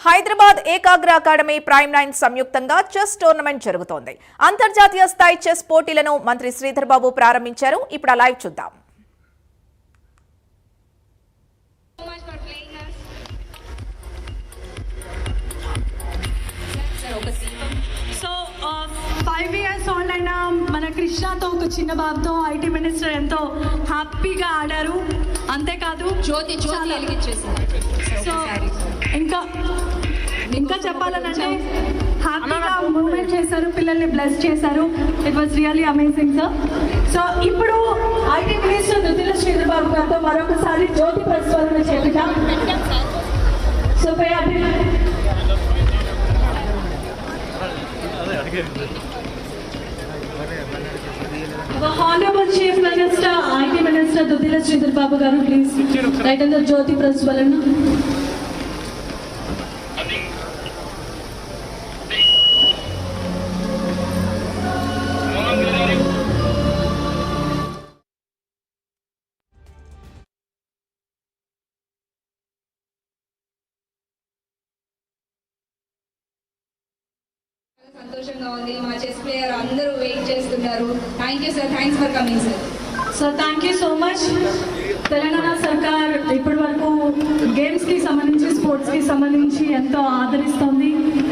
Hyderabad ఏకాగ్ర academy prime 9 సంయుక్తంగా chess tournament జరుగుతోంది. అంతర్జాతీయ స్థాయి చెస్ పోటీలను మంత్రి శ్రీధర్ బాబు ప్రారంభించారు. ఇప్పుడు లైవ్ చూద్దాం. మన కృష్ణతో ఒక చిన్న బాబుతో ఐటీ మినిస్టర్ ఎంతో హ్యాపీగా ఆడారు. అంతేకాదు జ్యోతి వెలిగించేసారు. సో ఇంకా చెప్పాలనంటే హ్యాపీగా మూవ్మెంట్ చేశారు, పిల్లల్ని బ్లెస్ చేశారు. It was really amazing sir. So ఇప్పుడు ఐటీ మినిస్టర్ దుద్దిల శ్రీధర్ బాబు గారితో మరొకసారి జ్యోతి ప్రజ్వలన చేద్దాం. So The Honorable Chief Minister, IT Minister Duddila Sridhar Babu garu, please write in the Jyoti Prasvalana. సంతోషంగా ఉంది. మా చెస్ ప్లేయర్ అందరూ వెయిట్ చేస్తున్నారు. Thank you sir, thanks for coming sir. Sir thank you so much. Telangana సర్కార్ ఇప్పటి వరకు గేమ్స్కి సంబంధించి స్పోర్ట్స్కి సంబంధించి ఎంతో ఆదరిస్తుంది.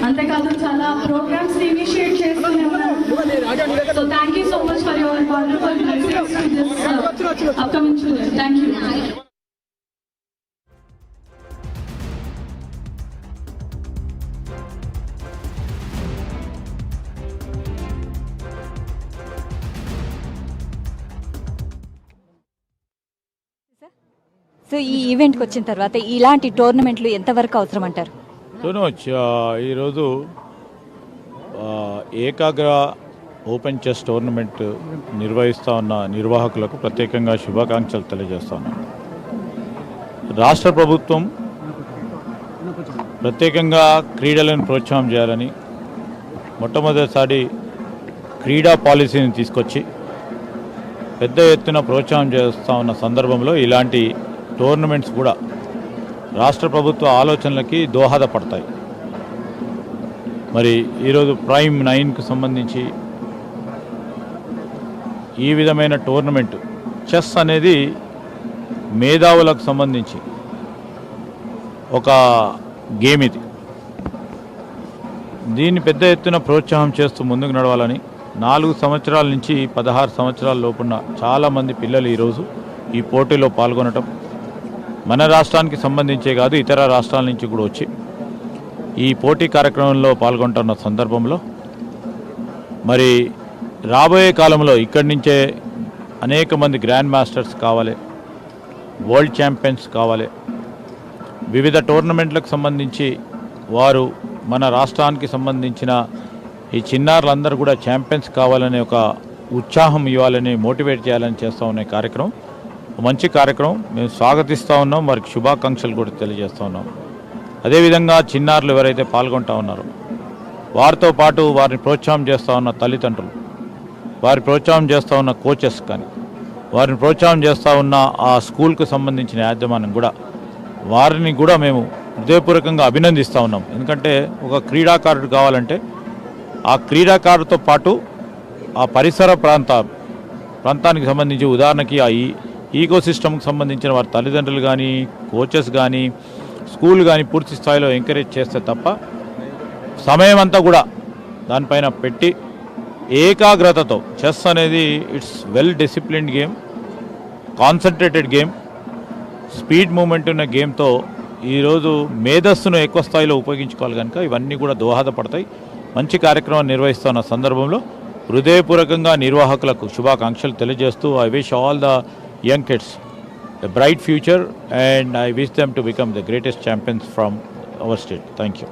అంతేకాదు చాలా ప్రోగ్రామ్స్ ఇనిషియేట్ చేస్తూనే ఉన్నారు. So thank you so much for your wonderful message to this upcoming children. Thank you. So ఈ ఈవెంట్కి వచ్చిన తర్వాత ఇలాంటి టోర్నమెంట్లు ఎంతవరకు అవసరం అంటారు? ఈరోజు ఏకాగ్ర ఓపెన్ చెస్ టోర్నమెంట్ నిర్వహిస్తూ ఉన్న నిర్వాహకులకు ప్రత్యేకంగా శుభాకాంక్షలు తెలియజేస్తా ఉన్నాను. రాష్ట్ర ప్రభుత్వం ప్రత్యేకంగా క్రీడలను ప్రోత్సాహం చేయాలని మొట్టమొదటిసారి క్రీడా పాలసీని తీసుకొచ్చి పెద్ద ఎత్తున ప్రోత్సాహం చేస్తూ ఉన్న సందర్భంలో ఇలాంటి టోర్నమెంట్స్ కూడా రాష్ట్ర ప్రభుత్వ ఆలోచనలకి దోహదపడతాయి. మరి ఈరోజు ప్రైమ్ 9కు సంబంధించి ఈ విధమైన టోర్నమెంట్ చెస్ అనేది మేధావులకు సంబంధించి ఒక గేమ్ ఇది. దీన్ని పెద్ద ఎత్తున ప్రోత్సాహం చేస్తూ ముందుకు నడవాలని 4 సంవత్సరాల నుంచి 16 సంవత్సరాల లోపున్న చాలామంది పిల్లలు ఈరోజు ఈ పోటీలో పాల్గొనటం, మన రాష్ట్రానికి సంబంధించే కాదు ఇతర రాష్ట్రాల నుంచి కూడా వచ్చి ఈ పోటీ కార్యక్రమంలో పాల్గొంటున్న సందర్భంలో మరి రాబోయే కాలంలో ఇక్కడి నుంచే అనేక మంది గ్రాండ్ మాస్టర్స్ కావాలి, వరల్డ్ ఛాంపియన్స్ కావాలి. వివిధ టోర్నమెంట్లకు సంబంధించి వారు మన రాష్ట్రానికి సంబంధించిన ఈ చిన్నారులందరూ కూడా ఛాంపియన్స్ కావాలనే ఒక ఉత్సాహం ఇవ్వాలని, మోటివేట్ చేయాలని చేస్తూ ఉన్న కార్యక్రమం మంచి కార్యక్రమం. మేము స్వాగతిస్తూ ఉన్నాం, వారికి శుభాకాంక్షలు కూడా తెలియజేస్తూ ఉన్నాం. అదేవిధంగా చిన్నారులు ఎవరైతే పాల్గొంటూ ఉన్నారో వారితో పాటు వారిని ప్రోత్సాహం చేస్తూ ఉన్న తల్లిదండ్రులు, వారి ప్రోత్సాహం చేస్తూ ఉన్న కోచెస్ కానీ, వారిని ప్రోత్సాహం చేస్తూ ఉన్న ఆ స్కూల్కు సంబంధించిన యాజమాన్యం కూడా వారిని కూడా మేము హృదయపూర్వకంగా అభినందిస్తూ ఉన్నాం. ఎందుకంటే ఒక క్రీడాకారుడు కావాలంటే ఆ క్రీడాకారుడితో పాటు ఆ పరిసర ప్రాంతానికి సంబంధించి ఉదాహరణకి ఆ ఈకో సిస్టమ్కి సంబంధించిన వారి తల్లిదండ్రులు కానీ, కోచెస్ కానీ, స్కూల్ కానీ పూర్తి స్థాయిలో ఎంకరేజ్ చేస్తే తప్ప సమయం అంతా కూడా దానిపైన పెట్టి ఏకాగ్రతతో చెస్ అనేది it's well disciplined game, concentrated game, speed moment ఉన్న గేమ్తో ఈరోజు మేధస్సును ఎక్కువ స్థాయిలో ఉపయోగించుకోవాలి కనుక ఇవన్నీ కూడా దోహదపడతాయి. మంచి కార్యక్రమం నిర్వహిస్తున్న సందర్భంలో హృదయపూర్వకంగా నిర్వాహకులకు శుభాకాంక్షలు తెలియజేస్తూ I wish all the young kids a bright future and I wish them to become the greatest champions from our state. Thank you.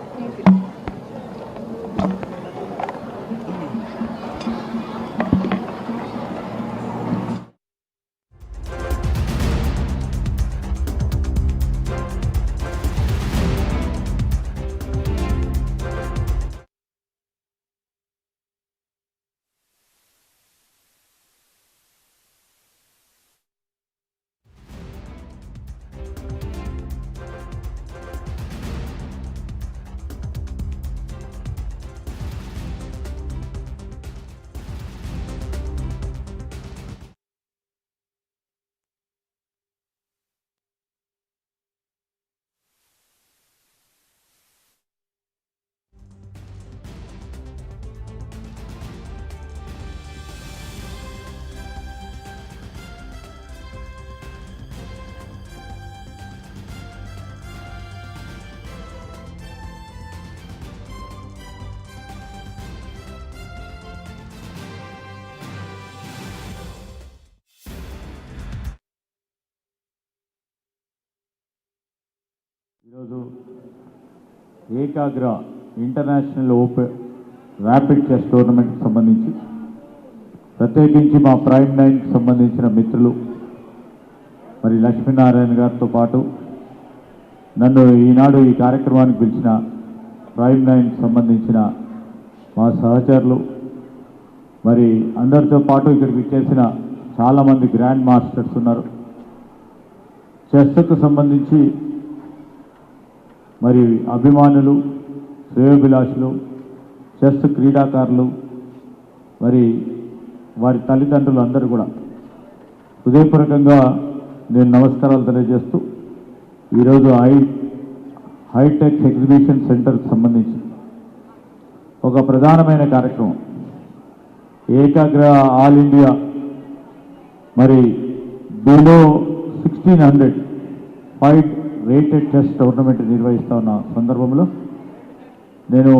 ఈరోజు ఏకాగ్ర ఇంటర్నేషనల్ ఓపెన్ ర్యాపిడ్ చెస్ టోర్నమెంట్కి సంబంధించి ప్రత్యేకించి మా ప్రైమ్ నైన్కి సంబంధించిన మిత్రులు మరి లక్ష్మీనారాయణ గారితో పాటు నన్ను ఈనాడు ఈ కార్యక్రమానికి పిలిచిన ప్రైమ్ నైన్కి సంబంధించిన మా సహచరులు మరి అందరితో పాటు ఇక్కడికి ఇచ్చేసిన చాలామంది గ్రాండ్ మాస్టర్స్ ఉన్నారు. చెస్కు సంబంధించి మరి అభిమానులు, శ్రేయోభిలాషులు, చెస్ క్రీడాకారులు, మరి వారి తల్లిదండ్రులు అందరూ కూడా హృదయపూర్వకంగా నేను నమస్కారాలు తెలియజేస్తూ ఈరోజు హైటెక్ ఎగ్జిబిషన్ సెంటర్కి సంబంధించి ఒక ప్రధానమైన కార్యక్రమం ఏకాగ్ర ఆల్ ఇండియా మరి below 1600 FIDE rated chess tournament నిర్వహిస్తా ఉన్న సందర్భంలో నేను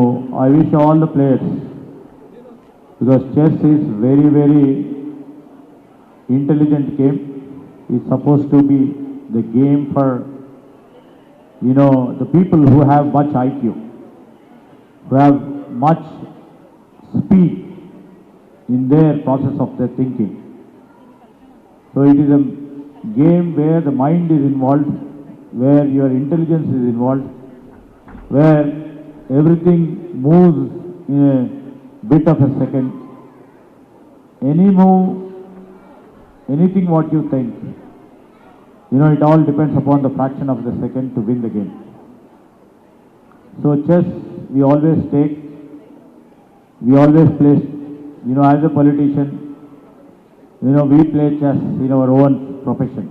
I wish all the players because chess is very very intelligent game. Is supposed to be the game for the people who have much IQ, who have much speed in their process of their thinking. So it is a game where the mind is involved, where your intelligence is involved, where everything moves in a bit of a second. Any move, anything what you think, it all depends upon the fraction of the second to win the game. So chess, we always take, we always play, as a politician, we play chess in our own profession.